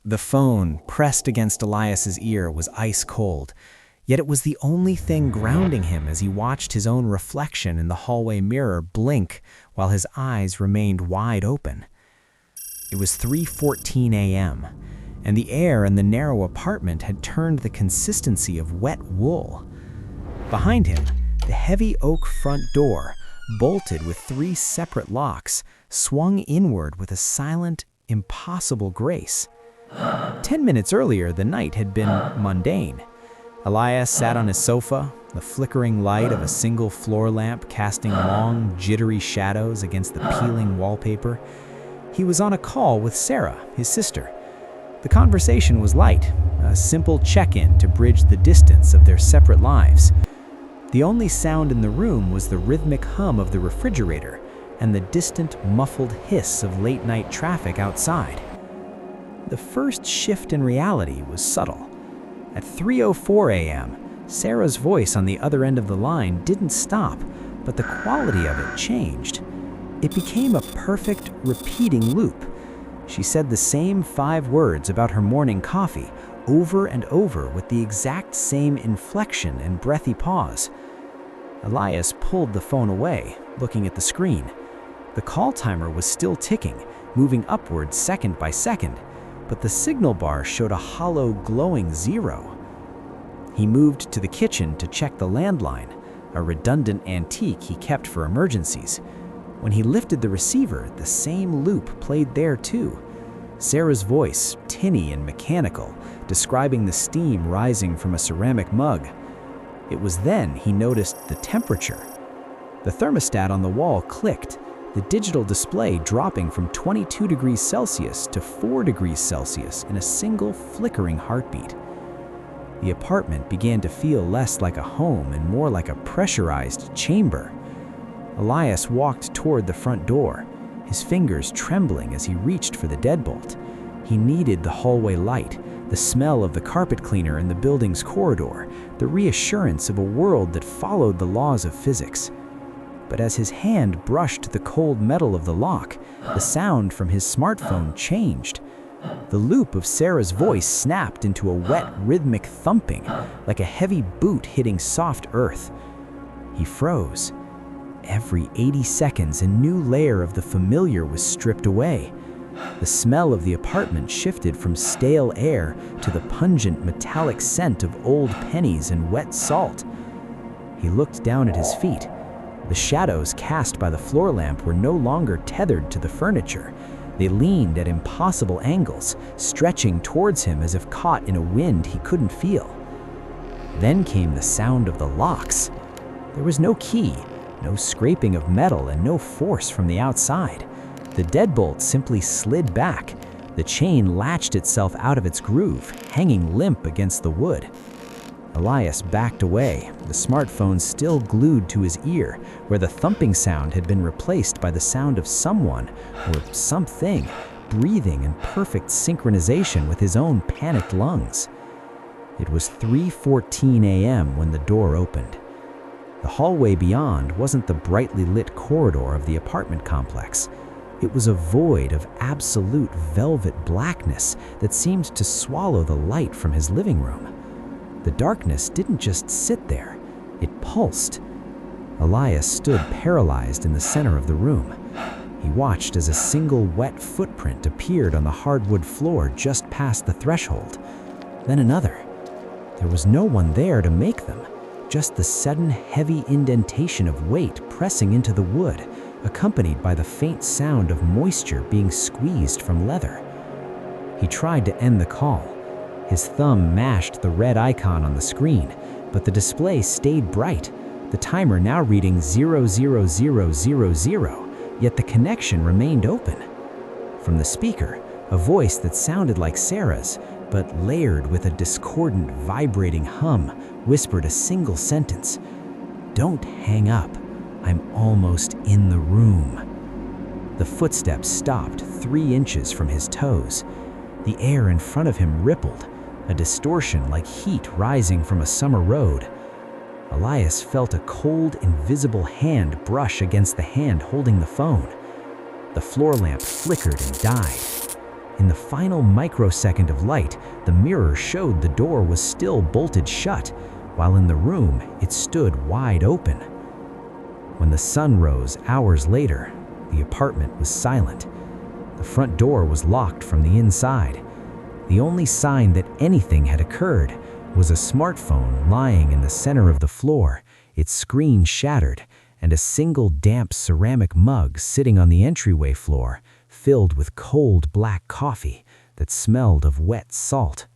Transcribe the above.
The phone, pressed against Elias's ear, was ice cold, yet it was the only thing grounding him as he watched his own reflection in the hallway mirror blink while his eyes remained wide open. It was 3:14 a.m., and the air in the narrow apartment had turned the consistency of wet wool. Behind him, the heavy oak front door, bolted with 3 separate locks, swung inward with a silent, impossible grace. 10 minutes earlier, the night had been mundane. Elias sat on his sofa, the flickering light of a single floor lamp casting long, jittery shadows against the peeling wallpaper. He was on a call with Sarah, his sister. The conversation was light, a simple check-in to bridge the distance of their separate lives. The only sound in the room was the rhythmic hum of the refrigerator and the distant, muffled hiss of late-night traffic outside. The first shift in reality was subtle. At 3:04 a.m., Sarah's voice on the other end of the line didn't stop, but the quality of it changed. It became a perfect, repeating loop. She said the same 5 words about her morning coffee over and over with the exact same inflection and breathy pause. Elias pulled the phone away, looking at the screen. The call timer was still ticking, moving upward second by second, but the signal bar showed a hollow, glowing 0. He moved to the kitchen to check the landline, a redundant antique he kept for emergencies. When he lifted the receiver, the same loop played there too. Sarah's voice, tinny and mechanical, describing the steam rising from a ceramic mug. It was then he noticed the temperature. The thermostat on the wall clicked, the digital display dropping from 22 degrees Celsius to 4 degrees Celsius in a single flickering heartbeat. The apartment began to feel less like a home and more like a pressurized chamber. Elias walked toward the front door, his fingers trembling as he reached for the deadbolt. He needed the hallway light, the smell of the carpet cleaner in the building's corridor, the reassurance of a world that followed the laws of physics. But as his hand brushed the cold metal of the lock, the sound from his smartphone changed. The loop of Sarah's voice snapped into a wet, rhythmic thumping, like a heavy boot hitting soft earth. He froze. Every 80 seconds, a new layer of the familiar was stripped away. The smell of the apartment shifted from stale air to the pungent, metallic scent of old pennies and wet salt. He looked down at his feet. The shadows cast by the floor lamp were no longer tethered to the furniture. They leaned at impossible angles, stretching towards him as if caught in a wind he couldn't feel. Then came the sound of the locks. There was no key, no scraping of metal, and no force from the outside. The deadbolt simply slid back. The chain latched itself out of its groove, hanging limp against the wood. Elias backed away, the smartphone still glued to his ear, where the thumping sound had been replaced by the sound of someone, or something, breathing in perfect synchronization with his own panicked lungs. It was 3:14 a.m. when the door opened. The hallway beyond wasn't the brightly lit corridor of the apartment complex. It was a void of absolute velvet blackness that seemed to swallow the light from his living room. The darkness didn't just sit there, it pulsed. Elias stood paralyzed in the center of the room. He watched as a single wet footprint appeared on the hardwood floor just past the threshold. Then another. There was no one there to make them, just the sudden heavy indentation of weight pressing into the wood, accompanied by the faint sound of moisture being squeezed from leather. He tried to end the call. His thumb mashed the red icon on the screen, but the display stayed bright, the timer now reading 00000, yet the connection remained open. From the speaker, a voice that sounded like Sarah's, but layered with a discordant, vibrating hum, whispered a single sentence. "Don't hang up. I'm almost in the room." The footsteps stopped 3 inches from his toes. The air in front of him rippled, a distortion like heat rising from a summer road. Elias felt a cold, invisible hand brush against the hand holding the phone. The floor lamp flickered and died. In the final microsecond of light, the mirror showed the door was still bolted shut, while in the room it stood wide open. When the sun rose hours later, the apartment was silent. The front door was locked from the inside. The only sign that anything had occurred was a smartphone lying in the center of the floor, its screen shattered, and a single damp ceramic mug sitting on the entryway floor, filled with cold black coffee that smelled of wet salt.